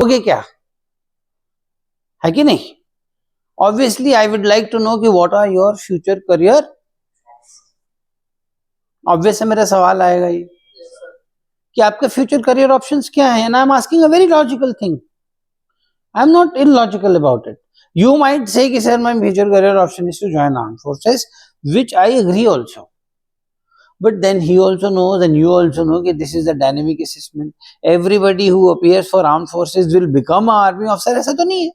करोगे क्या, है कि नहीं? Obviously I would like to know कि what are your future career. Obvious है मेरा सवाल आएगा ये कि आपके फ्यूचर करियर ऑप्शंस क्या है, and I am asking a very logical thing, I am not illogical about it. You might say कि sir my future career option is to join armed forces, which I agree also. But then he also knows and you also know that this is a dynamic assessment. Everybody who appears for armed forces will become an army officer, ऐसा तो नहीं है.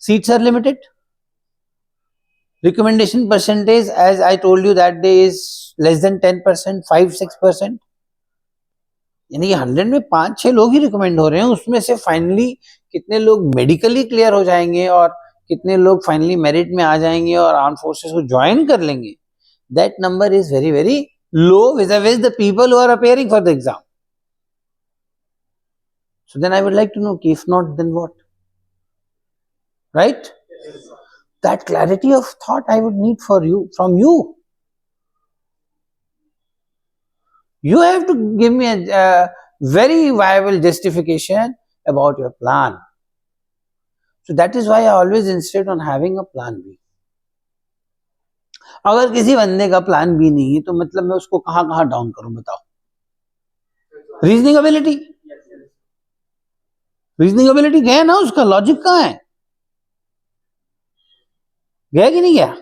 Seats are limited. Recommendation percentage, as I told you that day, is less than 10%, 5-6%. यानी कि 100 में 5-6 लोग ही recommend हो रहे हैं. उसमें से फाइनली कितने लोग मेडिकली क्लियर हो जाएंगे और कितने लोग फाइनली मेरिट में आ जाएंगे और आर्म फोर्सेस को ज्वाइन कर लेंगे, that number is very very low vis-a-vis the people who are appearing for the exam. So then I would like to know, if not, then what? Right? That clarity of thought I would need from you. You have to give me a very viable justification about your plan. So that is why I always insist on having a plan B. अगर किसी बंदे का plan B नहीं है तो मतलब मैं उसको कहां कहां डाउन करूं, बताओ? रीजनिंग एबिलिटी गया ना, उसका लॉजिक कहां है? गया कि नहीं गया?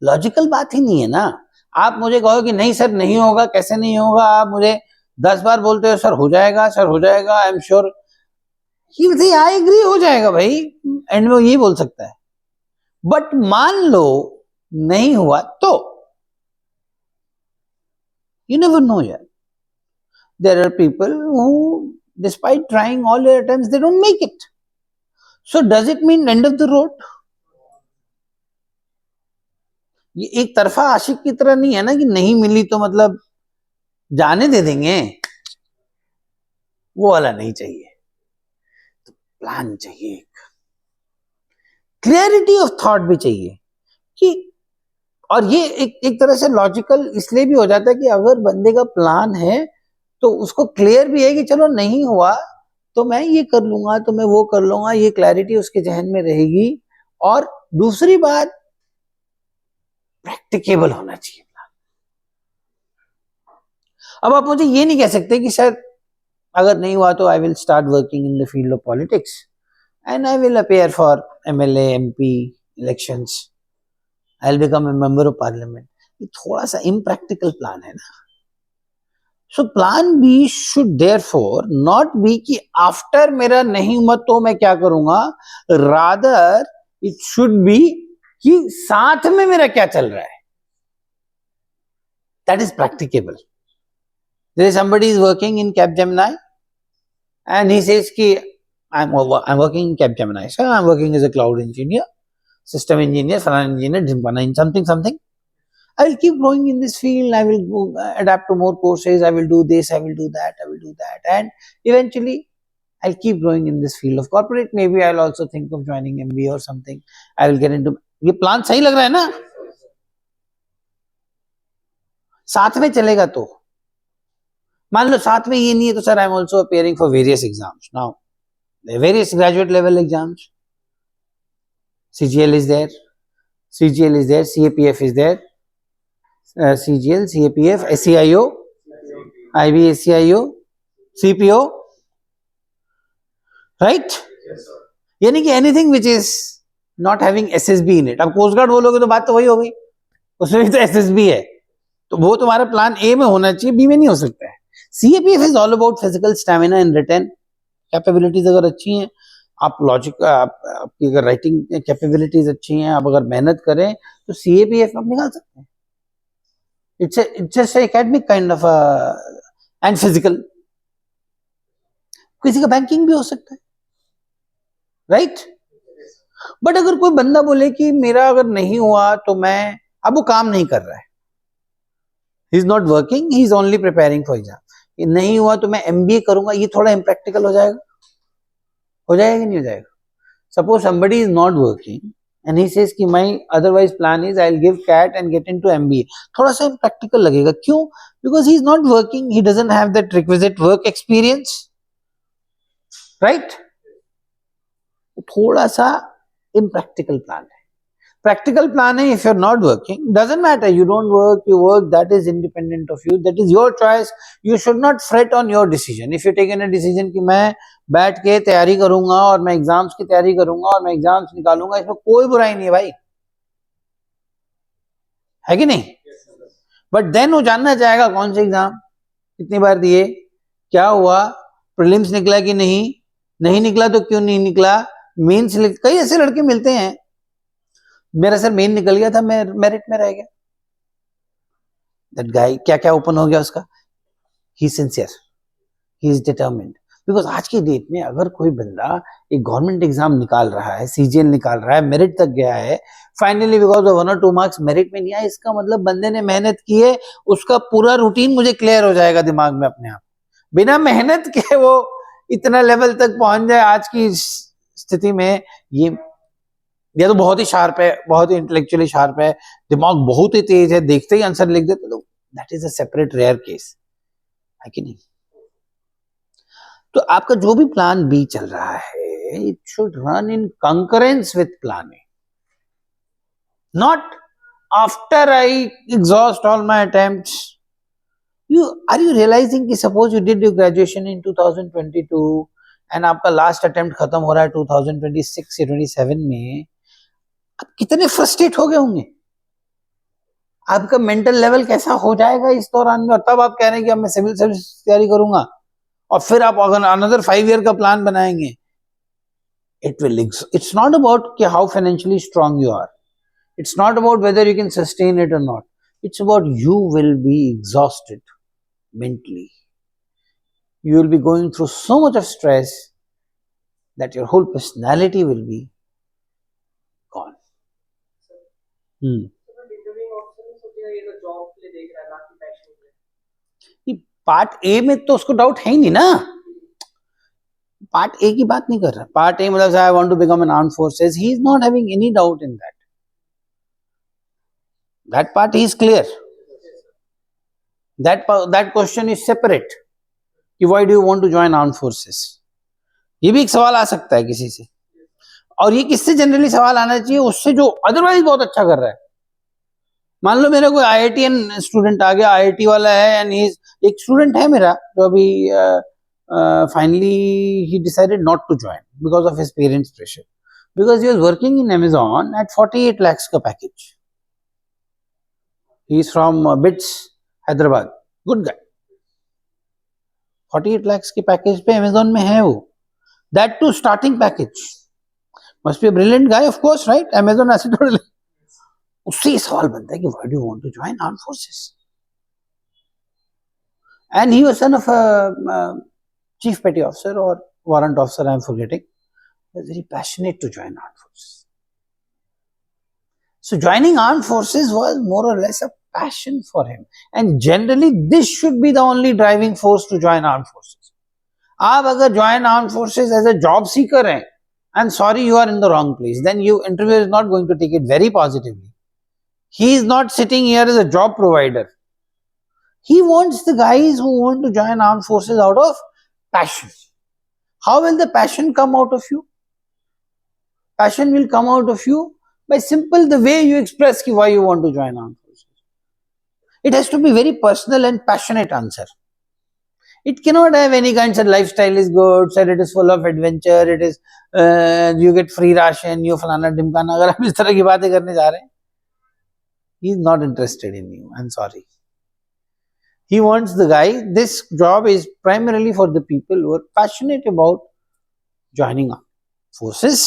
लॉजिकल बात ही नहीं है ना. आप मुझे कहो कि नहीं सर नहीं होगा, कैसे नहीं होगा? आप मुझे 10 बार बोलते हो सर हो जाएगा, सर हो जाएगा, I am sure. I agree, हो जाएगा भाई, एंड में यही बोल सकता है. बट मान लो नहीं हुआ तो you never know yet. There are people who, despite trying all their attempts, they don't make it. So does it mean end of the road? ये एक तरफा आशिक की तरह नहीं है ना कि नहीं मिली तो मतलब जाने दे देंगे, वो वाला नहीं चाहिए. तो प्लान चाहिए, क्लियरिटी ऑफ थॉट भी चाहिए कि, और ये एक तरह से लॉजिकल इसलिए भी हो जाता है कि अगर बंदे का प्लान है तो उसको क्लियर भी है कि चलो नहीं हुआ तो मैं ये कर लूंगा, तो मैं वो कर लूंगा, ये क्लैरिटी उसके जहन में रहेगी. और दूसरी बात, प्रैक्टिकेबल होना चाहिए प्लान. अब आप मुझे ये नहीं कह सकते कि सर अगर नहीं हुआ तो I will start working in the field of politics and I will appear for MLA MP elections, I will become a member of parliament. ये थोड़ा सा इम्प्रैक्टिकल प्लान है ना. So plan B should therefore not be कि after मेरा नहीं हुआ तो मैं क्या करूंगा, रादर इट शुड बी कि साथ में मेरा क्या चल रहा है. That is practicable. There is somebody is working in Capgemini and he says कि I'm working in Capgemini, so I'm working as a cloud engineer, system engineer, finance engineer, something. I will keep growing in this field. I will go, adapt to more courses. I will do this. I will do that. I will do that. And eventually, I'll keep growing in this field of corporate. Maybe I'll also think of joining MBA or something. I will get into. ये plan सही लग रहा है ना? साथ में चलेगा तो मान लो साथ में ये नहीं है तो sir I am also appearing for various exams. Now various graduate level exams. CGL is there. CAPF is there. CGL, CAPF, SCIO, IB, SCIO, CPO, right? यानी कि anything which is not having SSB in it. अब coast guard बोलोगे तो बात तो वही होगी, उसमें भी तो SSB है, तो वो तुम्हारा प्लान A में होना चाहिए, B में नहीं हो सकता है. CAPF is all about physical stamina and written capabilities. अगर अच्छी हैं आप, लॉजिक आपकी अगर राइटिंग कैपेबिलिटीज अच्छी हैं, आप अगर मेहनत करें तो CAPF आप निकाल सकते हैं. It's just an academic kind of and physical. किसी का बैंकिंग भी हो सकता है, राइट? बट अगर कोई बंदा बोले कि मेरा अगर नहीं हुआ तो मैं, अब वो काम नहीं कर रहा है, ही is not working, he is only preparing for exam, ये नहीं हुआ तो मैं MBA करूंगा, ये थोड़ा इम्प्रैक्टिकल हो जाएगा कि नहीं हो जाएगा? Suppose somebody is not working and he says कि my otherwise plan is I'll give CAT and get into MBA. थोड़ा सा impractical लगेगा. क्यों? Because he is not working, he doesn't have that requisite work experience, right? थोड़ा सा impractical plan है. Practical plan है, if you're not working, doesn't matter, you don't work, you work, that is independent of you, that is your choice. You should not fret on your decision. If you take a decision कि मैं बैठ के तैयारी करूंगा और मैं exams की तैयारी करूंगा और मैं एग्जाम्स निकालूंगा, इसमें कोई बुराई नहीं है भाई, है कि नहीं? बट देन वो जानना चाहेगा कौन से एग्जाम, कितनी बार दिए, क्या हुआ, प्रीलिम्स निकला कि नहीं निकला तो क्यों नहीं निकला, मेंस. कई ऐसे लड़के मिलते हैं, मेरा सर मेन निकल गया था, मैं मेरिट में रह गया. दैट गाय क्या क्या ओपन हो गया उसका. He is sincere, he is determined. Because आज की डेट में अगर कोई बंदा एक गवर्नमेंट एग्जाम निकाल रहा है, सीजीएल निकाल रहा है, मेरिट तक गया है, finally because of 1 or 2 marks merit में नहीं आया, इसका मतलब बंदे ने मेहनत की है, उसका पूरा रूटीन मुझे क्लियर हो जाएगा दिमाग में अपने आप. बिना मेहनत के वो इतना लेवल तक पहुंच जाए आज की स्थिति में, ये तो बहुत ही शार्प है, बहुत ही इंटेलेक्चुअली शार्प है, दिमाग बहुत ही तेज है, देखते ही आंसर लिख देते, तो that is a separate rare case, है कि नहीं? तो आपका जो भी प्लान बी चल रहा है, it should run in concurrence with plan A, not after I exhaust all my attempts. Are you realizing कि suppose you did your graduation in 2022 and आपका लास्ट अटेम्प्ट खत्म हो रहा है 2026 या 27 में, आप कितने फ्रस्ट्रेट हो गए होंगे, आपका मेंटल लेवल कैसा हो जाएगा इस दौरान में, और तब आप कह रहे हैं कि अब मैं सिविल सर्विस की तैयारी करूंगा, और फिर आप अगर अनदर 5 year का प्लान बनाएंगे. इट्स नॉट अबाउट कि how financially strong you are, it's not about whether you can sustain it और नॉट, it's about you will be exhausted mentally. You will be going through so much of stress that your whole personality will be gone. Part A में तो उसको doubt है ही नहीं ना, part A की बात नहीं कर रहा. पार्ट ए मतलब I want to become an armed forces, he is not having any doubt in that. That part he is clear. That question is separate. कि why do you want to join armed forces? ये भी एक सवाल आ सकता है किसी से, और ये किससे जनरली सवाल आना चाहिए, उससे जो अदरवाइज बहुत अच्छा कर रहा है. मान लो मेरा कोई IITian स्टूडेंट आ गया, IIT वाला है, एंड एक स्टूडेंट है मेरा जो अभी finally he decided not to join because of his parents pressure, because he was working in Amazon at 48 lakhs का package. He is from BITS Hyderabad, good guy. 48 lakhs के पैकेज पे Amazon में है वो, that too starting package. Must be a brilliant guy of course, right? Amazon ऐसे थोड़े. उससे ये सवाल बनता है कि why do you want to join armed forces, and he was son of a chief petty officer और warrant officer, I am forgetting. He was very passionate to join armed forces. So joining armed forces was more or less a passion for him, and generally this should be the only driving force to join armed forces. आप अगर join armed forces as a job seeker हैं, I'm sorry, you are in the wrong place. Then you interviewer is not going to take it very positively. He is not sitting here as a job provider. He wants the guys who want to join armed forces out of passion. How will the passion come out of you? Passion will come out of you by simple the way you express why you want to join armed forces. It has to be very personal and passionate answer. It cannot have any kind of lifestyle is good, said it is full of adventure, it is you get free ration, you falana dimkana. अगर आप इस तरह की बातें करने जा रहे हैं, he is not interested in you. I'm sorry. He wants the guy. This job is primarily for the people who are passionate about joining armed forces,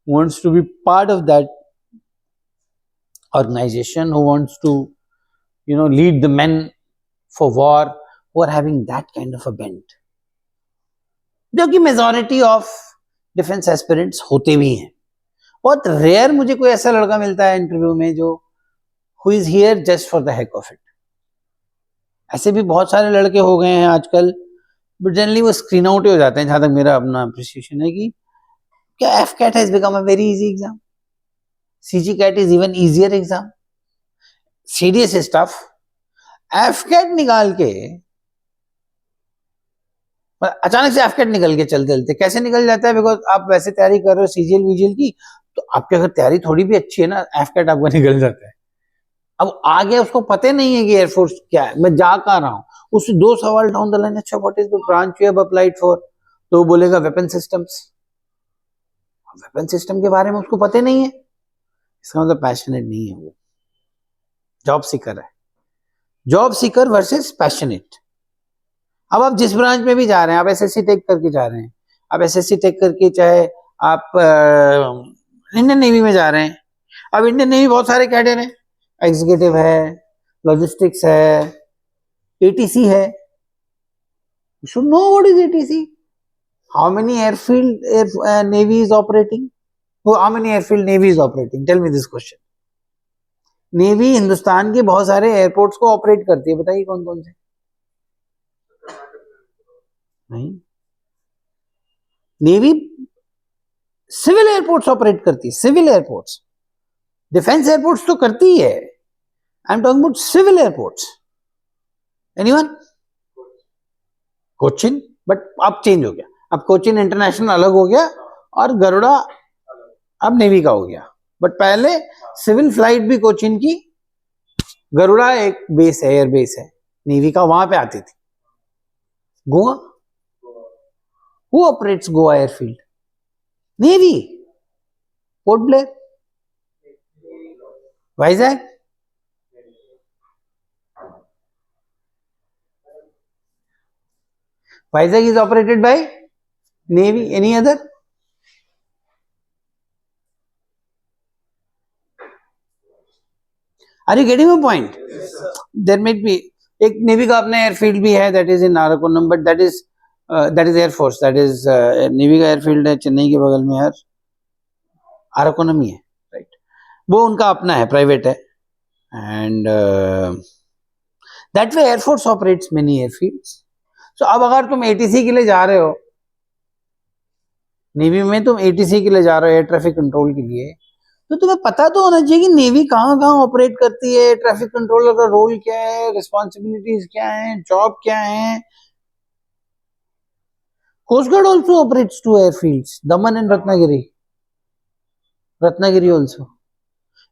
wants to be part of that organization, who wants to, lead the men for war, who are having that kind of a bent. जो कि majority of defence aspirants होते भी हैं. बहुत rare मुझे कोई ऐसा लड़का मिलता है इंटरव्यू में जो who is here just for the heck of it. ऐसे भी बहुत सारे लड़के हो गए हैं आजकल, बट जनरली वो स्क्रीन आउट ही हो जाते हैं. जहां तक मेरा अपना अप्रिसिएशन है कि क्या FCAT has become a very easy exam. CGCAT is even easier exam. CDS is tough. FCAT निकाल के अचानक से एफकेट निकल के चलते चलते कैसे निकल जाता है? बिकॉज आप वैसे तैयारी कर रहे हो सीजीएल वीजीएल की, तो आपकी अगर तैयारी थोड़ी भी अच्छी है ना, एफकेट आपका निकल जाता है। अब आगे उसको पता नहीं है कि एयरफोर्स क्या है, मैं जा कहाँ रहा हूँ। उससे 2 सवाल डाउन द लाइन, अच्छा what is the branch you have applied for, तो वो बोलेगा वेपन सिस्टम्स। वेपन सिस्टम के बारे में उसको पता नहीं है, इसका मतलब पैशनेट नहीं है, वो जॉब सीकर है। Job seeker versus passionate. अब आप जिस ब्रांच में भी जा रहे हैं, आप एसएससी टेक करके जा रहे हैं, आप एसएससी टेक करके चाहे आप इंडियन नेवी में जा रहे हैं। अब इंडियन नेवी बहुत सारे कैडर हैं, एग्जीक्यूटिव है, लॉजिस्टिक्स है, एटीसी है। You should know what is ATC. How many airfield Navy is operating? How many airfield Navy is operating? Tell me this question. Navy Hindustan के बहुत सारे एयरपोर्ट्स को ऑपरेट करती है, बताइए कौन कौन से? नहीं, नेवी सिविल एयरपोर्ट्स ऑपरेट करती है, सिविल एयरपोर्ट्स। डिफेंस एयरपोर्ट्स तो करती है, I am talking about civil airports. Anyone? Cochin, but अब चेंज हो गया, अब कोचिन इंटरनेशनल अलग हो गया और गरुड़ा अब नेवी का हो गया। बट पहले सिविल फ्लाइट भी कोचिन की, गरुड़ा एक बेस है, एयर बेस है नेवी का, वहां पे आती थी। Goa, who operates Goa airfield? Navy. Port Blair, Vizag, Vizag is operated by navy. Any other? Are you getting my point? Yes, sir. There might be एक नेवी का अपना एयरफील्ड भी है, that is in Arakkonam, but that is air force, that is navy का airfield है चेन्नई के बगल में यार, आराकोनम ही है, राइट? वो उनका अपना है, प्राइवेट है। And that way air force operates many airfields. So अब अगर तुम एटीसी के लिए जा रहे हो, नेवी में तुम एटीसी के लिए जा रहे हो, एयर ट्रैफिक कंट्रोल के लिए, तो तुम्हें पता तो होना चाहिए कि नेवी कहाँ कहाँ ऑपरेट करती है, ट्रैफिक कंट्रोलर का रोल क्या है, रिस्पॉन्सिबिलिटीज क्या है, जॉब क्या है। Coast guard also operates 2 airfields, Daman and Ratnagiri, Ratnagiri also.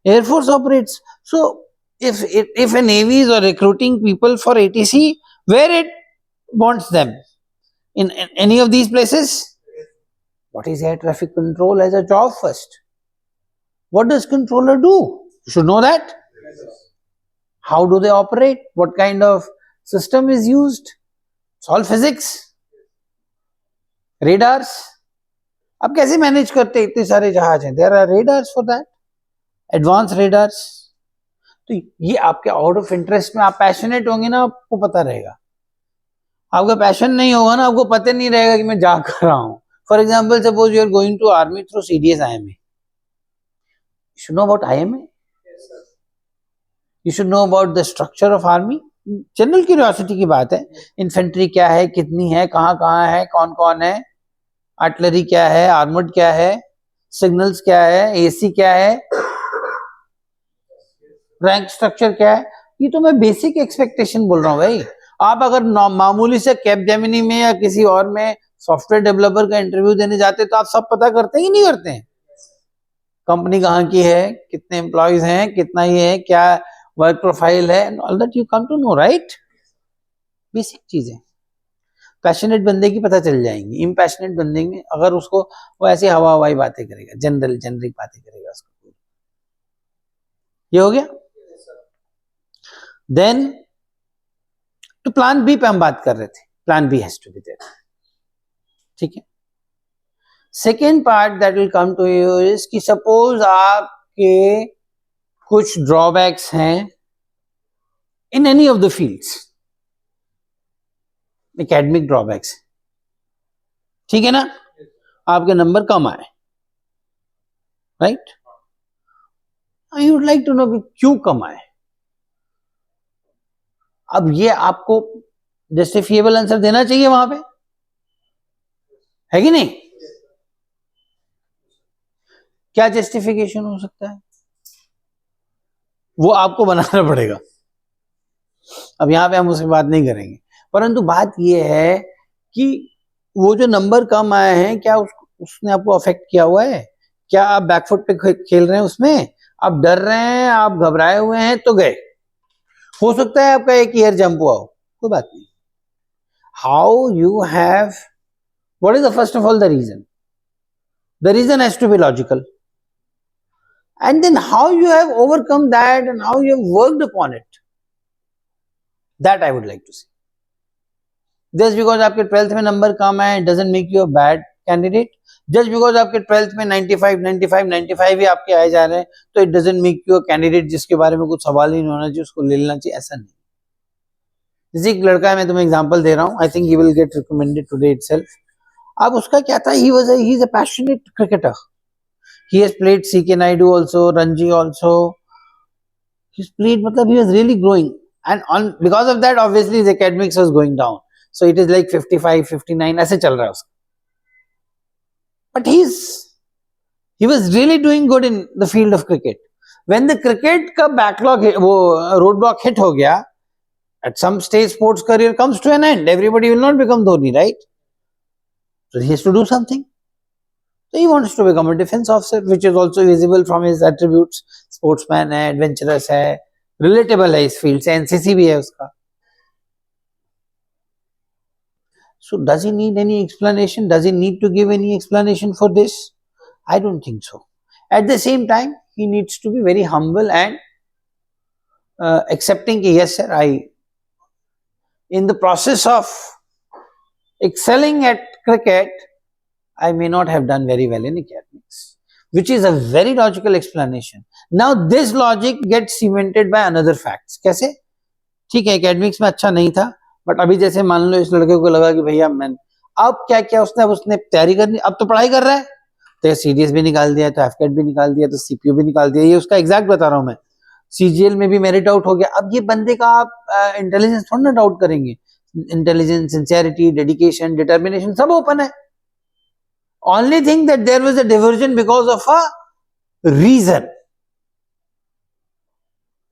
Air Force operates. So if a navy is recruiting people for ATC, where it wants them? In any of these places? What is air traffic control as a job first? What does controller do? You should know that. How do they operate? What kind of system is used? It's all physics. Radars. अब कैसे manage करते इतने सारे जहाज हैं? There are radars for that, advance radars. तो ये आपके आउट ऑफ इंटरेस्ट में, आप पैशनेट होंगे ना, आपको पता रहेगा। आपका पैशन नहीं होगा ना, आपको पता नहीं रहेगा कि मैं जा कर रहा हूं। For example, suppose you are going to army through CDS IMA, you should know about IMA. Yes, sir. You should know about the structure of army. General curiosity की बात है, इन्फेंट्री क्या है, कितनी है, कहाँ है, कौन कौन है, आर्टिलरी क्या है, आर्मर्ड क्या है, सिग्नल्स क्या है, AC क्या है, रैंक स्ट्रक्चर क्या है। ये तो मैं बेसिक एक्सपेक्टेशन बोल रहा हूँ भाई। आप अगर मामूली से कैपजेमिनी में या किसी और में सॉफ्टवेयर डेवलपर का इंटरव्यू देने जाते तो आप सब पता करते हैं कि नहीं करते हैं? कंपनी कहाँ की है, कितने एम्प्लॉयज हैं, कितना ये है, क्या वर्क प्रोफाइल है, all that you come to know, right? Basic चीजें पैशनेट बंदे की पता चल जाएंगी। इम्पैशनेट बंदे में अगर उसको, वो ऐसी हवाई बातें करेगा, जनरिक बातें करेगा उसको। ये हो गया। देन तो प्लान बी पे हम बात कर रहे थे, plan B has to be there, ठीक है। Second part that will come to you is कि सपोज आपके कुछ ड्रॉबैक्स हैं in any of the fields, academic drawbacks, ठीक है ना, आपके नंबर कम आए, right? I would like to know कि क्यों कम आए। अब ये आपको जस्टिफिएबल आंसर देना चाहिए वहां पे, है कि नहीं? क्या जस्टिफिकेशन हो सकता है, वो आपको बनाना पड़ेगा। अब यहां पे हम उसकी बात नहीं करेंगे, परंतु बात यह है कि वो जो नंबर कम आए हैं क्या उसने आपको अफेक्ट किया हुआ है? क्या आप बैकफुट पे खेल रहे हैं उसमें? आप डर रहे हैं, आप घबराए हुए हैं तो गए। हो सकता है आपका एक ईयर जंप हुआ हो, कोई बात नहीं। How you have, what is the first of all the reason? The reason has to be logical, and then how you have overcome that and how you have worked upon it, that I would like to see. Just because आपके 12th में number कम है, it doesn't make you a bad candidate. Just because आपके 12th में 95 95 95 ही आपके आए जा रहे हैं, तो it doesn't make you a candidate जिसके बारे में कुछ सवाल ही नहीं होना चाहिए, उसको ले लेना चाहिए, ऐसा नहीं। जैसे एक लड़का है, मैं तुम्हें एग्जांपल दे रहा हूँ, I think he will get recommended today itself. अब उसका क्या था, he is a passionate cricketer. He has played CK Naidu also, Ranji also. He's played, matlab he was really growing, and because of that, obviously his academics was going down. So it is like 55, 59 ऐसे चल रहा है उसका. But he was really doing good in the field of cricket. When the cricket का backlog वो roadblock hit हो गया, at some stage sports career comes to an end. Everybody will not become Dhoni, right? So he has to do something. So he wants to become a defense officer, which is also visible from his attributes. Sportsman है, adventurous है, relatable है इस field से, NCC भी है उसका. So does he need any explanation? Does he need to give any explanation for this? I don't think so. At the same time, he needs to be very humble and accepting. Yes, sir, in the process of excelling at cricket, I may not have done very well in academics, which is a very logical explanation. Now this logic gets cemented by another facts. कैसे? ठीक है, academics में अच्छा नहीं था, but अभी जैसे मान लो इस लड़के को लगा कि भैया मैं अब क्या किया उसने, अब उसने तैयारी करनी, अब तो पढ़ाई कर रहा है, तो सीडीएस भी निकाल दिया, तो एफकेट भी निकाल दिया, तो सीपीयू भी निकाल दिया, ये उसका एग्जैक्ट बता रहा हूं मैं, सीजीएल में भी मेरिट आउट हो गया। अब ये बंदे का आप इंटेलिजेंस थोड़ा ना डाउट करेंगे, इंटेलिजेंस, सिंसियरिटी, डेडिकेशन, डिटर्मिनेशन सब ओपन है। Only thing that there was a diversion because of a reason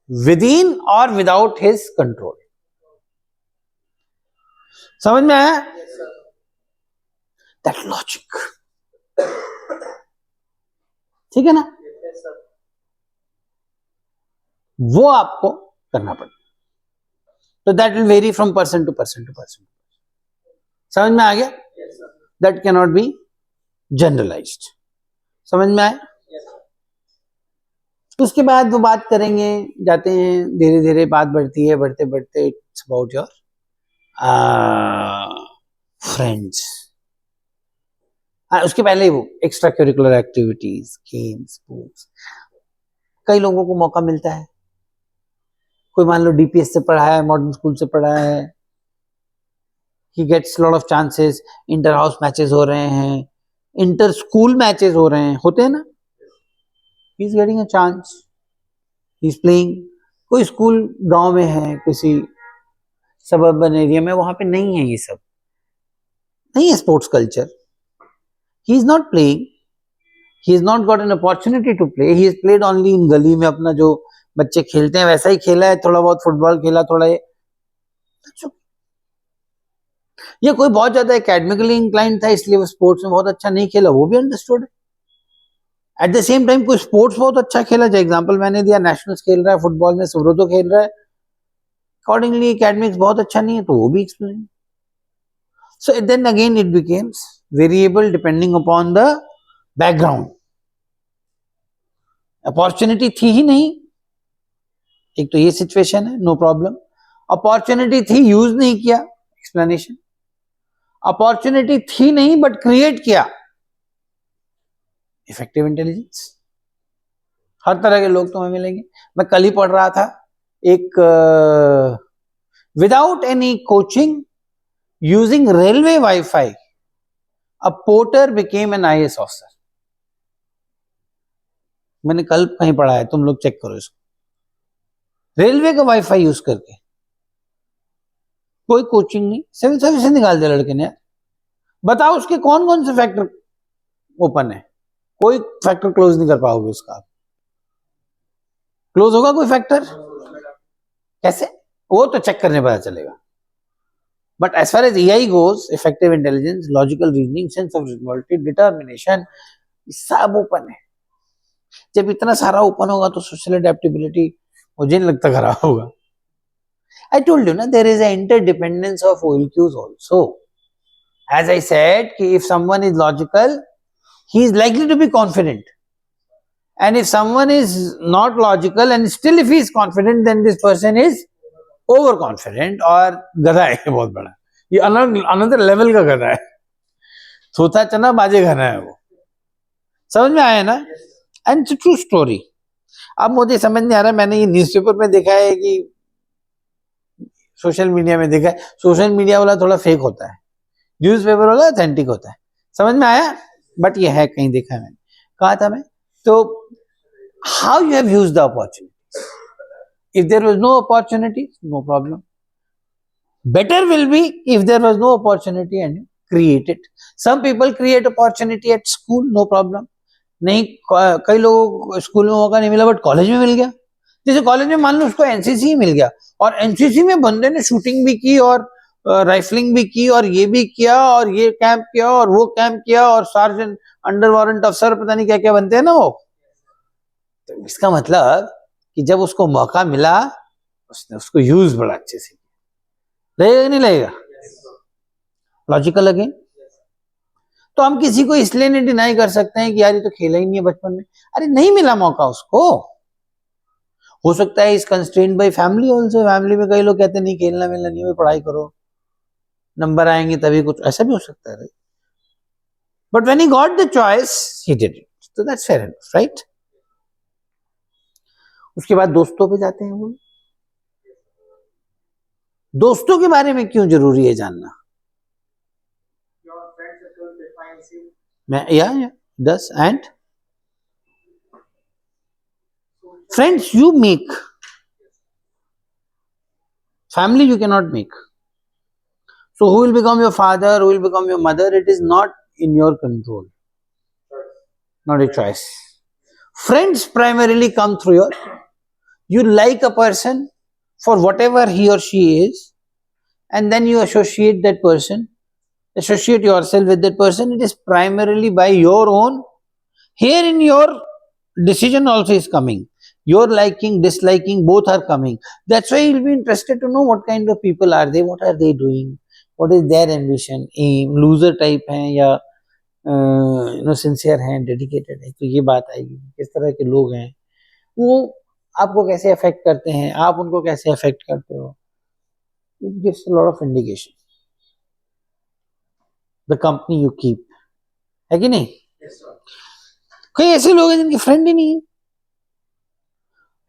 within or without his control. समझ में आया? That logic. ठीक है ना? वो आपको करना पड़ेगा। तो that will vary from person to person to person. समझ में आ गया? That cannot be generalised. समझ में आया? उसके बाद वो बात करेंगे, जाते हैं धीरे धीरे बात बढ़ती है, बढ़ते बढ़ते इट्स अबाउट योर फ्रेंड्स। उसके पहले वो extra curricular activities, games, sports. कई लोगों को मौका मिलता है, कोई मान लो डीपीएस से पढ़ा है, मॉडर्न स्कूल से पढ़ा है, he gets lot of chances, inter house matches हो रहे हैं, इंटर स्कूल मैचेस हो रहे हैं, होते हैं ना, he is getting a chance, he is playing. कोई स्कूल गांव में है, किसी सबर्बन एरिया में, वहां पे नहीं है, ये सब नहीं है sports culture, he is not playing, he is not got an opportunity to play, he is played only in गली में, अपना जो बच्चे खेलते हैं वैसा ही खेला है, थोड़ा बहुत फुटबॉल खेला, थोड़ा ये कोई बहुत ज्यादा एकेडमिकली इंक्लाइंड था इसलिए वो स्पोर्ट्स में बहुत अच्छा नहीं खेला, वो भी अंडरस्टूड है। एट द सेम टाइम कोई स्पोर्ट्स बहुत अच्छा खेला, जो एग्जांपल मैंने दिया, नेशनल्स खेल रहा है फुटबॉल में, सुब्रतो खेल रहा है, अकॉर्डिंगली एकेडमिक्स बहुत अच्छा नहीं है, तो वो भी explain. So then again it becomes variable depending upon the background. Opportunity थी ही नहीं, एक तो ये सिचुएशन है, नो प्रॉब्लम। अपॉर्चुनिटी थी, यूज नहीं किया, एक्सप्लेनेशन। अपॉर्चुनिटी थी नहीं बट क्रिएट किया, इफेक्टिव इंटेलिजेंस। हर तरह के लोग तुम्हें मिलेंगे। मैं कल ही पढ़ रहा था एक, without any coaching, using railway wifi, a porter became an IAS officer. मैंने कल कहीं पढ़ा है, तुम लोग चेक करो इसको। रेलवे का वाईफाई यूज करके, कोई कोचिंग नहीं, सिविल सर्विस से निकाल दिया लड़के ने यार। बताओ उसके कौन कौन से फैक्टर ओपन है? कोई फैक्टर क्लोज नहीं कर पाओगे उसका। क्लोज होगा कोई फैक्टर? कैसे? वो तो चेक करने पता चलेगा। But as far as AI goes, effective intelligence, logical reasoning, sense of responsibility, determination, सब ओपन है. जब इतना सारा ओपन होगा तो सोशल एडेप्टेबिलिटी मुझे नहीं लगता खराब होगा. I told you na, there is an interdependence of OLQs also. As I said, if someone is logical, he is likely to be confident. And if someone is not logical and still if he is confident, then this person is overconfident और गधा है बहुत बड़ा. ये another level का गधा है. सोता चना बाजे खाना है वो. समझ में आया ना? And it's a true story. अब मुझे समझ नहीं आ रहा, मैंने ये न्यूज़पेपर में देखा है कि सोशल मीडिया में देखा है. सोशल मीडिया वाला थोड़ा फेक होता है, न्यूज़पेपर वाला ऑथेंटिक होता है. समझ में आया? बट ये है, कहीं देखा है मैंने. कहा था मैं तो how you have used the opportunity. If there was no opportunity, no problem. Better will be if there was no opportunity and you create it. Some people create opportunity at school, no problem. नहीं, कई लोगों को school में मौका नहीं मिला but college में मिल गया. जैसे कॉलेज में मान लो उसको एनसीसी ही मिल गया और एनसीसी में बंदे ने शूटिंग भी की और राइफलिंग भी की और ये भी किया और ये कैंप किया और वो कैंप किया और सार्जेंट अंडर वारंट अफसर पता नहीं क्या क्या बनते हैं ना वो. तो इसका मतलब कि जब उसको मौका मिला उसने उसको यूज बड़ा अच्छे से किया. लगेगा नहीं लगेगा? Logical again. तो हम किसी को इसलिए नहीं डिनाई कर सकते हैं कि यार ये तो खेला ही नहीं है बचपन में. अरे नहीं मिला मौका उसको. हो सकता है इस constraint by family also. Family में कई लोग कहते हैं नहीं खेलना मिलना नहीं, पढ़ाई करो, नंबर आएंगे तभी कुछ, ऐसा भी हो सकता है. But when he got the choice he did it. तो दैट्स फेयर एनफ, राइट? उसके बाद दोस्तों पे जाते हैं. वो दोस्तों के बारे में क्यों जरूरी है जानना? या दस and friends you make, family you cannot make. So who will become your father, who will become your mother, it is not in your control, not a choice. Friends primarily come through you like a person for whatever he or she is and then you associate that person, associate yourself with that person. It is primarily by your own. Here in your decision also is coming. Your liking, disliking, both are coming. That's why you'll be interested to know what kind of people are they, what are they doing, what is their ambition, aim, loser type है या sincere हैं, dedicated है. तो ये बात आएगी किस तरह के लोग हैं, वो आपको कैसे अफेक्ट करते हैं, आप उनको कैसे अफेक्ट करते हो. It gives a lot of indication. The company you keep, है कि नहीं? Yes, sir. कई ऐसे लोग हैं जिनके फ्रेंड ही नहीं है.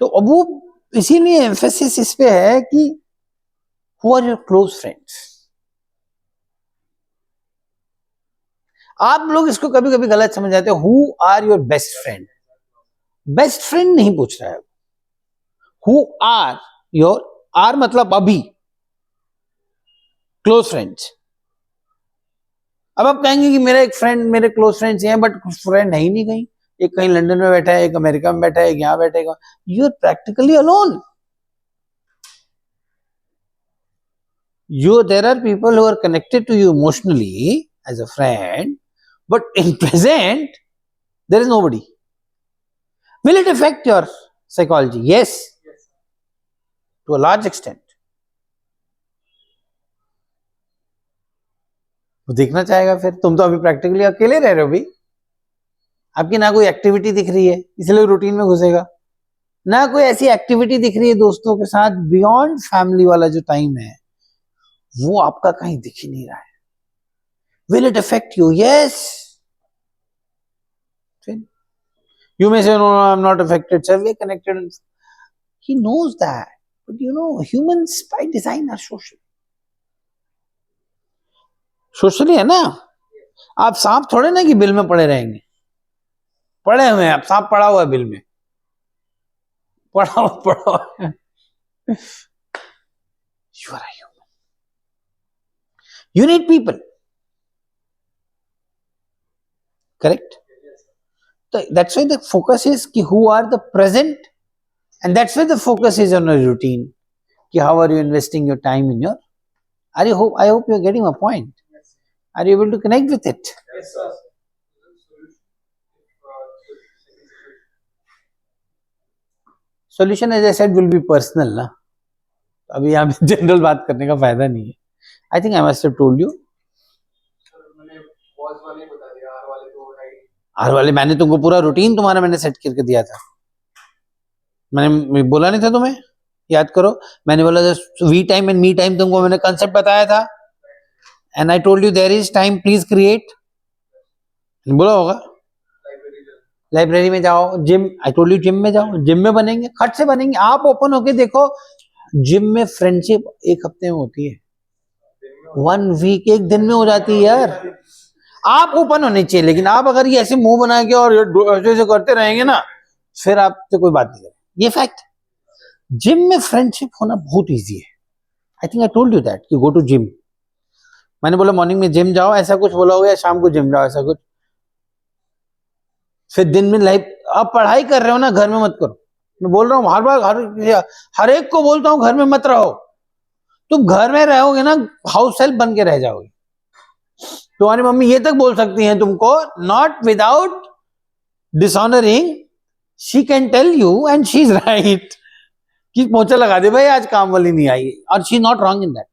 तो अब वो इसीलिए एम्फेसिस इस पे है कि who are your close friends. आप लोग इसको कभी कभी गलत समझ जाते हो. Who are your best friend. Best friend नहीं पूछ रहा है. हु आर योर, आर मतलब अभी, क्लोज फ्रेंड्स. अब आप कहेंगे कि मेरा एक फ्रेंड, मेरे क्लोज फ्रेंड्स हैं बट फ्रेंड है ही नहीं कहीं. एक कहीं लंदन में बैठा है, एक अमेरिका में बैठा है, एक यहां बैठा है. You are practically alone. There are people who are connected to you emotionally as a friend, but in present there is nobody. Will it affect your psychology? Yes, to a large extent. वो देखना चाहेगा. फिर तुम तो अभी practically अकेले रह रहे हो. भी आपकी ना कोई एक्टिविटी दिख रही है इसलिए रूटीन में घुसेगा, ना कोई ऐसी एक्टिविटी दिख रही है दोस्तों के साथ बियॉन्ड फैमिली वाला जो टाइम है वो आपका कहीं दिख ही नहीं रहा है. Will it affect you? Yes. You may say, no, I'm not affected, sir. We're connected. He knows that. But you know, humans by design are social. Socially है ना. आप सांप थोड़े ना कि बिल में पड़े रहेंगे. पड़े हुए हैं आप. सांप पड़ा हुआ है बिल में. पड़ा हुआ है. You are a human. You need people. Correct? So that's why the focus is ki who are the present, and that's why the focus is on a routine. Ki how are you investing your time in your I hope you're getting my point. Are you able to connect with it? Yes, sir. Solution, as I said, will be personal ना. अभी यहाँ पे general बात करने का फायदा नहीं है. I think I must have told you. मैंने पॉज वाले बता दिया, आर वाले तो राइट. आर वाले मैंने तुमको पूरा रूटीन तुम्हारा मैंने सेट करके दिया था. मैंने बोला नहीं था तुम्हें? याद करो, मैंने बोला था we time and me time, तुमको मैंने कंसेप्ट बताया था. And I told you there is time, please create. बोला होगा. लाइब्रेरी में जाओ, gym, I told you gym में जाओ, जिम में बनेंगे, खट से बनेंगे. आप ओपन होके देखो, जिम में फ्रेंडशिप एक हफ्ते में होती है, 1 वीक, एक दिन में हो जाती है यार. आप ओपन होने चाहिए, लेकिन आप अगर ये ऐसे मुंह बना के और ऐसे करते रहेंगे ना, फिर आपसे कोई बात नहीं करें. ये फैक्ट. जिम में फ्रेंडशिप होना बहुत इजी है. I think I told you that कि गो टू जिम. मैंने बोला मॉर्निंग में जिम जाओ, ऐसा कुछ बोला होगा, या शाम को जिम जाओ, ऐसा कुछ. फिर दिन में लाइफ, आप पढ़ाई कर रहे हो ना, घर में मत करो. मैं बोल रहा हूँ हर बार, हर एक को बोलता हूँ घर में मत रहो. तुम घर में रहोगे ना, हाउस हेल्प बन के रह जाओगे. तुम्हारी मम्मी ये तक बोल सकती हैं तुमको, not without dishonouring, she can tell you and she is right, कि पोछा लगा दे भाई, आज काम वाली नहीं आई, और she not wrong in that.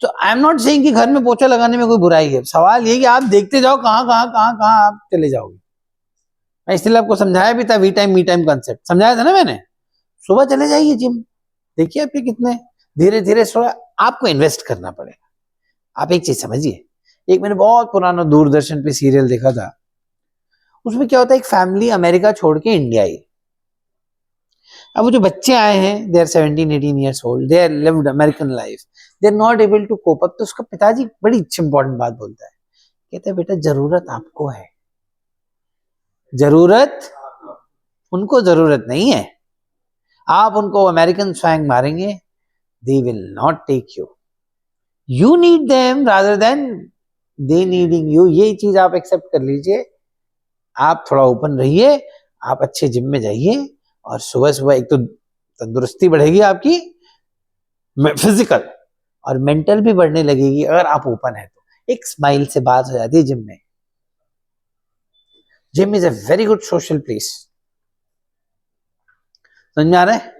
तो आई एम नॉट सेइंग कि घर में पोछा लगाने में कोई बुराई है. सवाल ये कि आप देखते जाओ कहां आप चले जाओगे. मैं इसलिए आपको समझाया भी था we time me time concept, समझाया था ना मैंने. सुबह चले जाइए जिम, देखिए आपके कितने धीरे धीरे आपको इन्वेस्ट करना पड़ेगा. आप एक चीज समझिए, एक मैंने बहुत पुराना दूरदर्शन पे सीरियल देखा था. उसमें क्या होता है, एक फैमिली अमेरिका छोड़ के इंडिया आई. अब वो जो बच्चे आए हैं, they are 17-18 years old, they are lived American life, they are not able to cope up. तो उसका पिताजी बड़ी इंपॉर्टेंट बात बोलता है, कहते हैं बेटा जरूरत आपको है, जरूरत उनको जरूरत नहीं है. आप उनको अमेरिकन स्वैंग मारेंगे, they will not take you. You need them rather than they needing you. ये चीज आप एक्सेप्ट कर लीजिए. आप थोड़ा ओपन रहिए, आप अच्छे जिम में जाइए, और सुबह सुबह एक तो तंदुरुस्ती बढ़ेगी आपकी, फिजिकल और मेंटल भी बढ़ने लगेगी. अगर आप ओपन है तो एक स्माइल से बात हो जाती है जिम में. Gym is a very good social place. समझ में आ रहा है?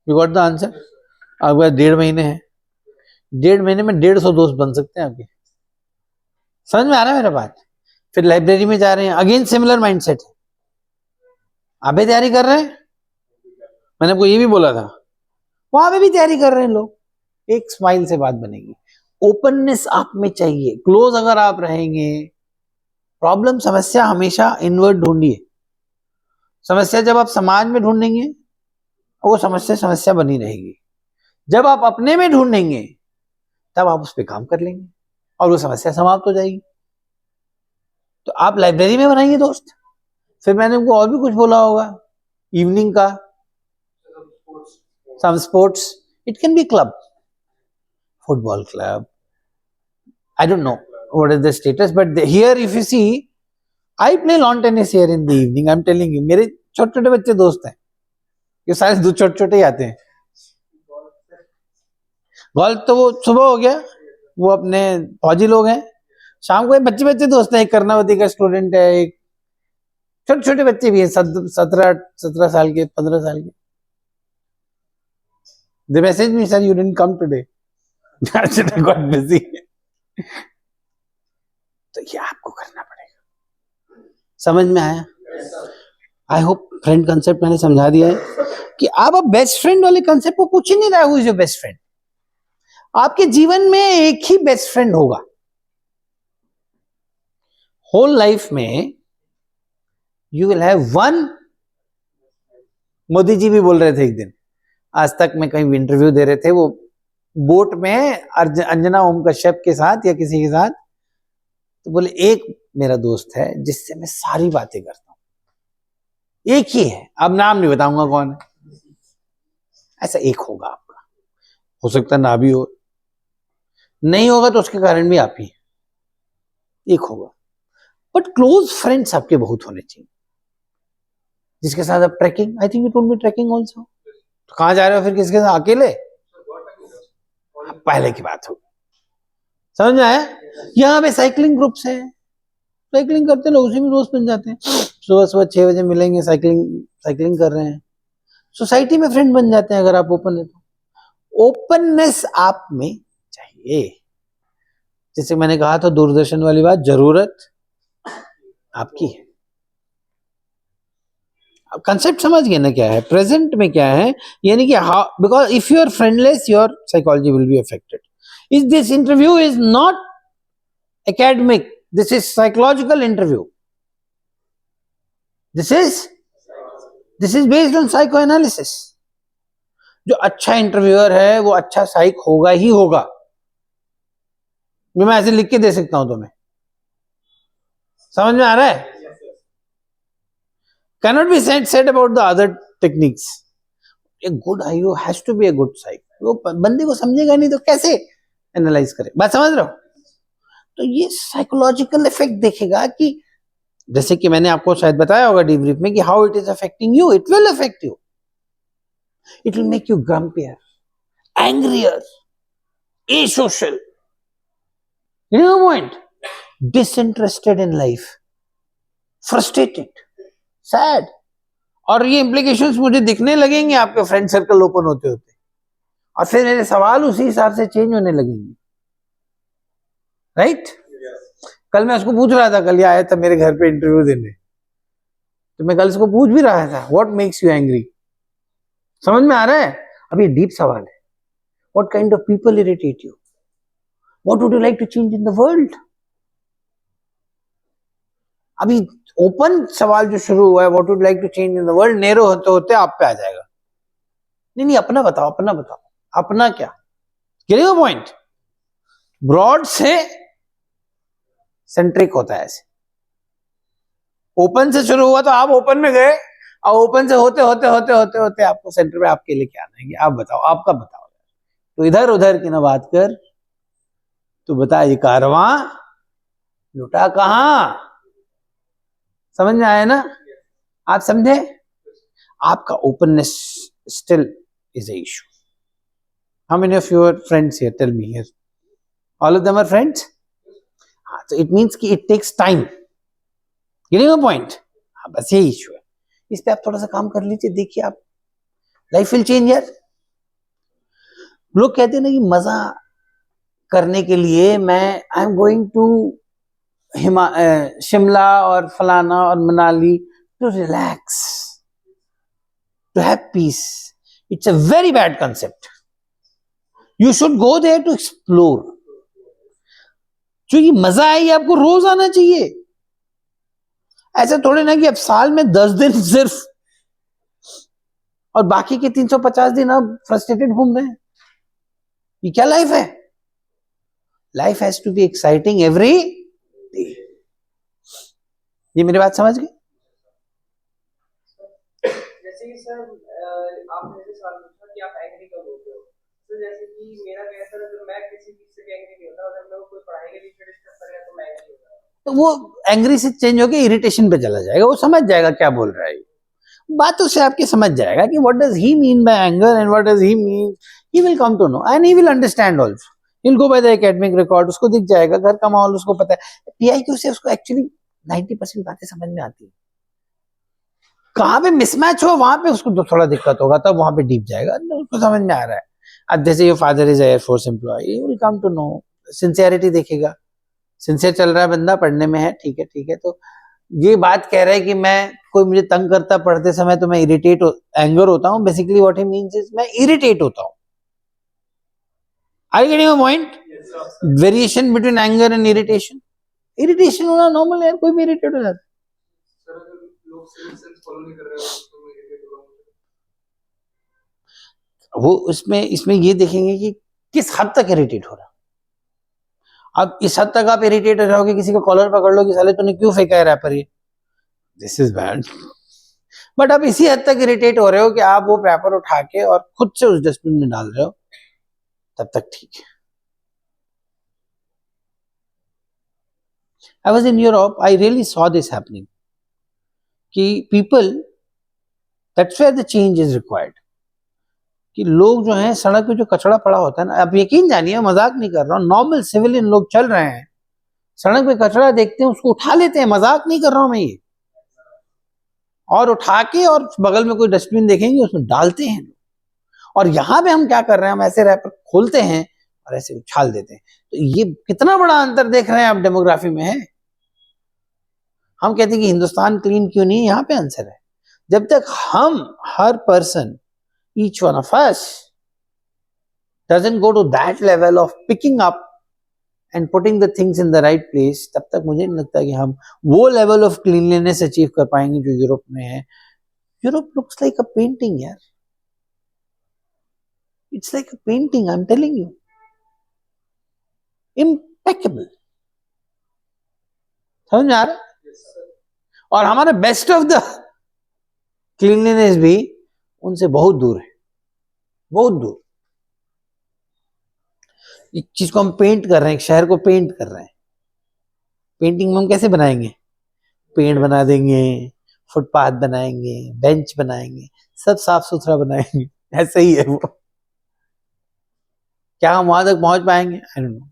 You got the answer. आपके पास 1.5 महीने हैं, 1.5 महीने में 150 दोस्त बन सकते हैं आपके. समझ में आ रहा है मेरा बात? फिर लाइब्रेरी में जा रहे हैं, अगेन सिमिलर माइंडसेट है. आप भी तैयारी कर रहे हैं, मैंने आपको ये भी बोला था, वहां पे भी तैयारी कर रहे हैं लोग. एक स्माइल से बात बनेगी. ओपननेस आप में चाहिए. क्लोज अगर आप रहेंगे, प्रॉब्लम समस्या हमेशा इनवर्ड ढूंढिए. समस्या जब आप समाज में ढूंढेंगे, वो समस्या बनी रहेगी. जब आप अपने में ढूंढेंगे, तब आप उस पर काम कर लेंगे और वो समस्या समाप्त हो जाएगी. तो आप लाइब्रेरी में बनाइए दोस्त. फिर मैंने उनको और भी कुछ बोला होगा, इवनिंग का some sports, it can be club, football club, I don't know what is the status, but here if you see, I play lawn tennis here in the evening. I'm telling you, मेरे छोटे छोटे बच्चे दोस्त हैं, ये सारे छोटे छोटे ही आते हैं. गोल्फ तो वो सुबह हो गया, वो अपने फौजी लोग हैं. शाम को बच्चे बच्चे दोस्त हैं, एक कर्नावती का स्टूडेंट है, एक छोटे छोटे बच्चे भी हैं, 17 साल के, 15 साल के. They message me, sir, you didn't come today. I got busy. तो ये आपको करना पड़ेगा. समझ में आया? आई होप फ्रेंड कंसेप्ट मैंने समझा दिया है कि आप अब बेस्ट फ्रेंड वाले कंसेप्ट को पूछ ही नहीं रहा. Who is your best friend? आपके जीवन में एक ही बेस्ट फ्रेंड होगा. होल लाइफ में you will have one. Modi ji भी बोल रहे थे एक दिन, आज तक में कहीं इंटरव्यू दे रहे थे, वो बोट में अंजना ओम कश्यप के साथ या किसी के साथ, तो बोले एक मेरा दोस्त है जिससे मैं सारी बातें करता हूं, एक ही है, अब नाम नहीं बताऊंगा कौन है. ऐसा एक होगा आपका, हो सकता ना भी हो, नहीं होगा तो उसके कारण भी आप ही एक होगा. बट क्लोज फ्रेंड्स आपके बहुत होने चाहिए, जिसके साथ आप trekking, I think you told me trekking also. तो कहां जा रहे हो फिर, किसके साथ? अकेले? पहले की बात होगी। समझ में आया? यहाँ पे साइकिलिंग ग्रुप्स हैं, साइकिलिंग करते लोग, उसी में दोस्त बन जाते हैं। सुबह सुबह 6 बजे मिलेंगे, साइकिलिंग कर रहे हैं, सोसाइटी में फ्रेंड बन जाते हैं अगर आप ओपन है तो। ओपननेस आप में चाहिए। जैसे मैंने कहा था दूरदर्शन वाली बात, जरूरत आपकी है। अब कंसेप्ट समझ गए ना क्या है, प्रेजेंट में क्या है, यानी कि how, because if you are friendless your psychology will be affected. Is this interview is not academic, this is psychological interview, this is based on psychoanalysis। जो अच्छा इंटरव्यूअर है वो अच्छा साइक होगा ही होगा। मैं ऐसे लिख के दे सकता हूं तुम्हें, समझ में आ रहा है? cannot be said about the other techniques। a good IO has to be a good psych। वो बंदे को समझेगा नहीं तो कैसे एनालाइज करे, बात समझ रहे हो? तो ये साइकोलॉजिकल इफेक्ट देखेगा कि जैसे कि मैंने आपको शायद बताया होगा डीब्रीफ में कि how it is affecting you, it will affect you, it will make you grumpier, angrier, asocial, you know point, disinterested in life, frustrated, sad। और ये implications मुझे दिखने लगेंगे आपके फ्रेंड सर्कल ओपन होते होते, और फिर मेरे सवाल उसी हिसाब से चेंज होने लगेंगे, राइट? कल मैं उसको पूछ रहा था, कल ये आया था मेरे घर पे इंटरव्यू देने, तो मैं कल उसको पूछ भी रहा था व्हाट मेक्स यू एंग्री। समझ में आ रहा है? अब ये डीप सवाल है, what kind of people irritate you, what would you like to change in the world. अभी ओपन सवाल जो शुरू हुआ है, what would like to change in the world, narrow होते होते आप पे आ जाएगा। नहीं अपना बताओ, अपना बताओ, अपना क्या, गेटिंग द पॉइंट? ब्रॉड से सेंट्रिक होता है ऐसे। ओपन से शुरू हुआ तो आप ओपन में गए, और ओपन से होते होते होते होते होते आपको सेंटर में आपके लेके आना है। आप बताओ, आपका बताओ। तो इधर उधर की ना बात कर, तो बता ये कारवां लुटा कहां। समझ में आया ना? आप समझे? आपका openness still is a issue. How many of your friends here, tell me here, all of them are friends? हाँ, तो इट मीन्स कि it takes time, getting the point? हाँ, बस यही इशू है। इस पे आप थोड़ा सा काम कर लीजिए, देखिए आप लाइफ विल चेंज यार। लोग कहते हैं ना कि मजा करने के लिए मैं I am going to Shimla और फलाना और Manali to relax, to have peace. It's a very bad concept. You should go there to explore. जो ये मजा है ये आपको रोज आना चाहिए। ऐसा थोड़े ना कि अब साल में 10 दिन सिर्फ, और बाकी के 350 दिन आप फ्रस्ट्रेटेड घूम रहे हैं। ये क्या लाइफ है? Life has to be exciting every day. ये मेरी बात समझ गए? जैसे कि सर आपने जैसे सवाल पूछा कि आप एग्री कब होते हो, तो जैसे कि मेरा कैसा है, मैं किसी चीज से एग्री नहीं होता, अगर मैं कोई पढ़ाई के लिए डिस्कस कर रहा तो मैं एग्री होता, तो वो एंग्री से चेंज होकर इरिटेशन पे चला जाएगा। वो समझ जाएगा क्या बोल रहा है, बातों से आपके समझ जाएगा कि what does he mean by anger and what does he mean. He will come to know and he will understand also. He will go by the academic record, उसको दिख जाएगा, घर का माहौल उसको पता है। पीआईक्यू से उसको एक्चुअली 90% बातें समझ में आती है। कहां पे मिसमैच हो वहां पे उसको थोड़ा दिक्कत होगा, तब वहां पे डीप जाएगा, तो उसको समझ में आ रहा है। अब जैसे your father is air force employ, he will come to know, sincerity देखेगा, सिंसियर चल रहा है बंदा, पढ़ने में है, ठीक है ठीक है। तो ये बात कह रहा है कि मैं, कोई मुझे तंग करता पढ़ते समय तो मैं इरिटेट एंगर होता हूं, basically what he means is मैं इरिटेट होता हूं। Are you getting my point? Variation between anger and irritation. Irritation होना नॉर्मल है, कोई भी इरिटेट हो जाता है। सर अगर लोग सिविक सेंस फॉलो नहीं कर रहे हो तो मैं इरिटेट हो रहा हूं। वो इसमें ये देखेंगे कि किस हद तक इरिटेट हो रहा है। अब इस हद तक आप इरिटेट हो रहोगे, किसी का कॉलर पकड़ लो कि साले तूने क्यों फेंका है रैपर ये, दिस इज बैड। बट आप इसी हद तक इरिटेट हो रहे हो कि आप वो रैपर उठा के और खुद से उस डस्टबिन में डाल रहे हो, तब तक ठीक है। I was in Europe, I really saw this happening. कि people, that's where the change is required. कि लोग जो हैं सड़क पे जो कचरा पड़ा होता है ना, आप यकीन जानिए, मजाक नहीं कर रहा हूँ, नॉर्मल सिविलियन लोग चल रहे हैं, सड़क पे कचरा देखते हैं उसको उठा लेते हैं, मजाक नहीं कर रहा हूं मैं ये, और उठा के और बगल में कोई डस्टबिन देखेंगे उसमें डालते हैं। और यहां पे हम क्या कर रहे हैं, हम ऐसे रैपर खोलते हैं और ऐसे उछाल देते हैं। तो ये कितना बड़ा अंतर देख रहे हैं आप डेमोग्राफी में है। हम कहते हैं कि हिंदुस्तान क्लीन क्यों नहीं है, यहाँ पे आंसर है, जब तक हम हर person, each one of us doesn't go to that level of picking up and putting the things in the right place, तब तक मुझे नहीं लगता कि हम वो लेवल ऑफ क्लीनलीनेस अचीव कर पाएंगे जो यूरोप में है। Europe looks like a painting यार, it's like a painting, I am telling you, impeccable. समझ में आ रहा है? और हमारा बेस्ट ऑफ द क्लीनलीनेस भी उनसे बहुत दूर है, बहुत दूर। एक चीज को हम पेंट कर रहे हैं, एक शहर को पेंट कर रहे हैं, पेंटिंग में हम कैसे बनाएंगे, पेड़ बना देंगे, फुटपाथ बनाएंगे, बेंच बनाएंगे, सब साफ सुथरा बनाएंगे, ऐसे ही है वो। क्या हम वहां तक पहुंच पाएंगे? I don't know.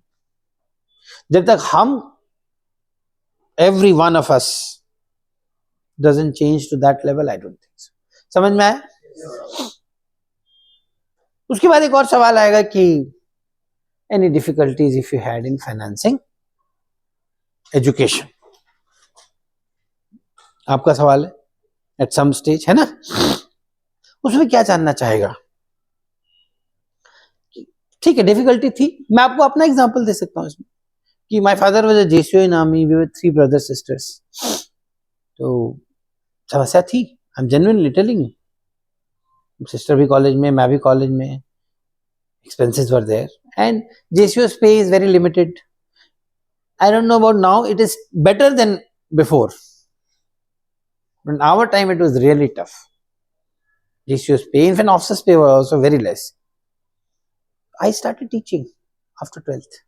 जब तक हम, every one of us doesn't change to that level, I don't think so. समझ में आया? उसके बाद एक और सवाल आएगा कि any difficulties if you had in financing education, आपका सवाल है एट सम स्टेज, है ना? उसमें क्या जानना चाहेगा? ठीक है, डिफिकल्टी थी, मैं आपको अपना एग्जांपल दे सकता हूं इसमें कि my father was a JCO in army, we were 3 brother sisters. तो समस्या थी, I am genuinely telling you. Sister भी कॉलेज में, मैं भी कॉलेज में, expenses were there and JCO's pay is very limited. I don't know about now, it is better than before, but in our time it was really tough. JCO's pay, even officers pay was also very less. I started teaching after 12th.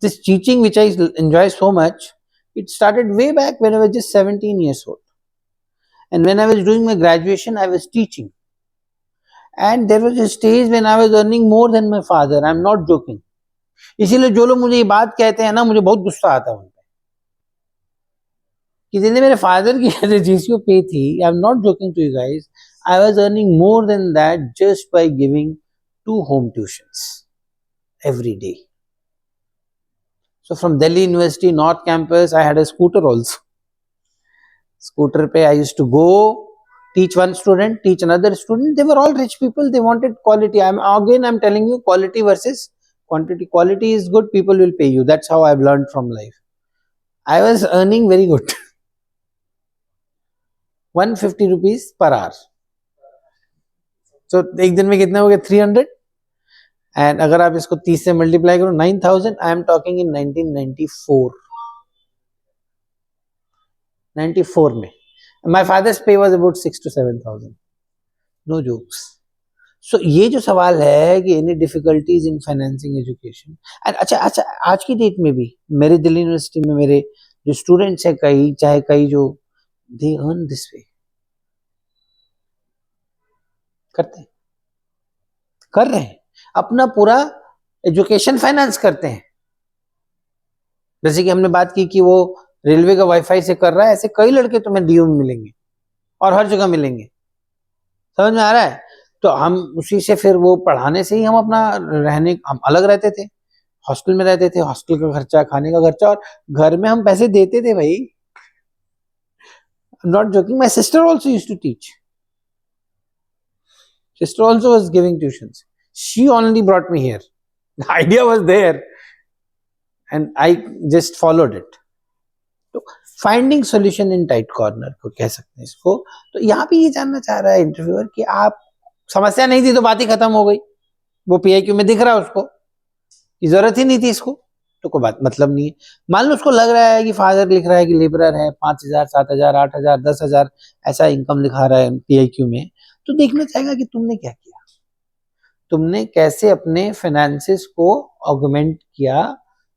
This teaching which I enjoy so much, it started way back when I was just 17 years old, and when I was doing my graduation I was teaching, and there was a stage when I was earning more than my father. I'm not joking. इसीलिए जो लोग मुझे ये बात कहते हैं ना, मुझे बहुत गुस्सा आता है उन पे कि जितने मेरे फादर की जीसीओ पे थी, I am not joking to you guys, I was earning more than that just by giving 2 home tuitions every day. So from Delhi University North Campus, I had a scooter also. Scooter pe I used to go, teach one student, teach another student. They were all rich people. They wanted quality. I'm telling you, quality versus quantity. Quality is good. People will pay you. That's how I've learned from life. I was earning very good. 150 rupees per hour. So एक दिन में कितना हो गया? 300. And अगर आप इसको 30 से मल्टीप्लाई करो, 9000. आई एम टॉकिंग इन 1994 में. My father's pay was about 6 to 7,000. No jokes. So ये जो सवाल है कि any difficulties in financing education, and अच्छा आज की डेट में भी मेरे दिल्ली यूनिवर्सिटी में मेरे जो स्टूडेंट्स हैं, कई चाहे कई जो दे अर्न दिस वे, करते हैं, कर रहे हैं, अपना पूरा एजुकेशन फाइनेंस करते हैं। जैसे कि हमने बात की कि वो रेलवे का वाईफाई से कर रहा है, ऐसे कई लड़के तुम्हें डीयू में मिलेंगे और हर जगह मिलेंगे। समझ में आ रहा है? तो हम उसी से फिर वो पढ़ाने से ही हम अपना रहने, हम अलग रहते थे, हॉस्टल में रहते थे, हॉस्टल का खर्चा, खाने का खर्चा, और घर में हम पैसे देते थे भाई। I'm not joking. My sister also used to teach. Sister also was giving tuitions. She only brought me here. The idea was there, and I just followed it. तो finding solution in tight corner को कह सकते हैं इसको। तो यहाँ पे ये जानना चाह रहा है इंटरव्यूअर कि आप, समस्या नहीं थी तो बात ही खत्म हो गई, वो पीआईक्यू में दिख रहा है उसको कि जरूरत ही नहीं थी इसको, तो कोई बात मतलब नहीं है। मान लो उसको लग रहा है कि फादर लिख रहा है कि लेबरर है, 5,000, 7,000, 8,000, 10,000 ऐसा इनकम दिखा रहा है पीआईक्यू में, तो देखना चाहेगा कि तुमने क्या किया, तुमने कैसे अपने फाइनेंसेस को ऑगमेंट किया,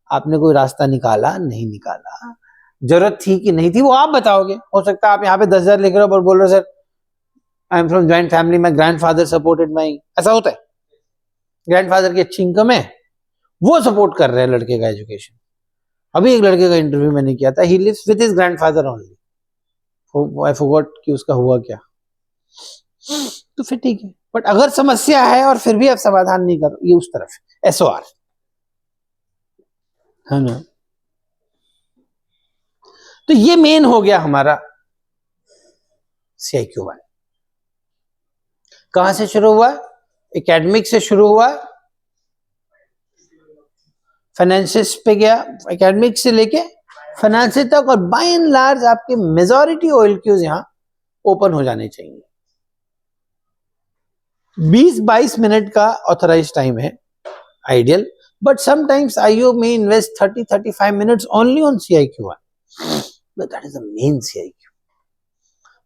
आपने कोई रास्ता निकाला, नहीं निकाला, जरूरत थी कि नहीं थी, वो आप बताओगे। हो सकता है आप यहाँ पे 10,000 लिख रहे हो और बोल रहे हो sir I am from joint family, my grandfather supported my, ऐसा होता है, ग्रैंडफादर की अच्छी इनकम है, वो सपोर्ट कर रहे हैं लड़के का एजुकेशन। अभी एक लड़के का इंटरव्यू मैंने किया था, he lives with his grandfather only, I forgot कि उसका हुआ क्या। तो फिर ठीक है, बट अगर समस्या है और फिर भी आप समाधान नहीं करो, ये उस तरफ SOR है ना। तो ये मेन हो गया हमारा CIQ1। कहां से शुरू हुआ? एकेडमिक से शुरू हुआ, फाइनेंसिस पे गया, एकेडमिक से लेके फाइनेंसिस तक, और बाय एंड लार्ज आपके मेजॉरिटी OLQs यहां ओपन हो जाने चाहिए। 20-22 मिनट का ऑथराइज टाइम है ideal, but sometimes IO may invest 30-35 minutes only on CIQ1, but that is the main CIQ।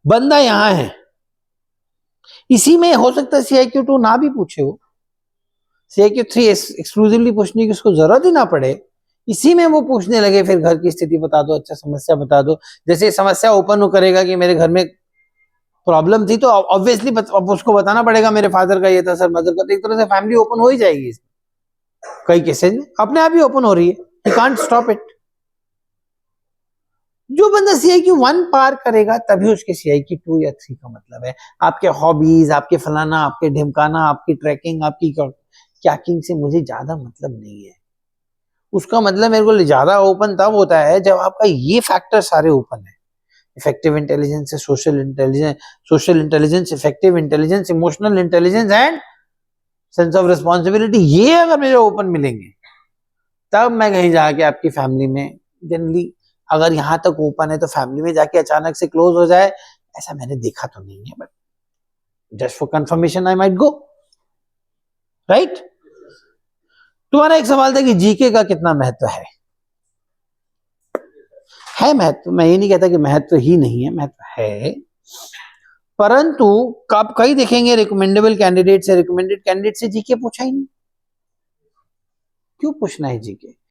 बंदा यहां है, इसी में हो सकता है CIQ2 ना भी पूछे हो, CIQ3 एक्सक्लूसिवली पूछने की उसको जरूरत ही ना पड़े, इसी में वो पूछने लगे फिर घर की स्थिति बता दो, अच्छा समस्या बता दो। जैसे समस्या ओपन हो करेगा कि मेरे घर में प्रॉब्लम थी, तो ऑब्वियसली उसको बताना पड़ेगा मेरे फादर का ये था सर, मदर का, तो एक तरह से फैमिली ओपन हो ही जाएगी। कई केसेस में अपने आप ही ओपन हो रही है, यू कांट स्टॉप इट। जो बंदा CIQ1 पार करेगा तभी उसके CIQ2 या 3 का मतलब है। आपके हॉबीज, आपके फलाना, आपके ढिमकाना, आपकी ट्रैकिंग, आपकी क्याकिंग से मुझे ज्यादा मतलब नहीं है। उसका मतलब मेरे को ज्यादा ओपन तब होता है जब आपका ये फैक्टर सारे ओपन है, इफेक्टिव इंटेलिजेंस से social intelligence, effective intelligence, emotional intelligence and sense of responsibility, ये अगर मेरे ओपन मिलेंगे तब मैं कहीं जाके आपकी फैमिली में, जनरली अगर यहां तक ओपन है तो फैमिली में जाके अचानक से क्लोज हो जाए, ऐसा मैंने देखा तो नहीं है, but just for confirmation I might go, right. तुम्हारा एक सवाल था कि जीके का कितना महत्व है महत्व, मैं ये नहीं कहता कि महत्व ही नहीं है, महत्व है, परंतु आप कहीं देखेंगे रिकमेंडेबल कैंडिडेट से, रिकमेंडेड कैंडिडेट से जीके पूछा ही नहीं। क्यों पूछना है जीके?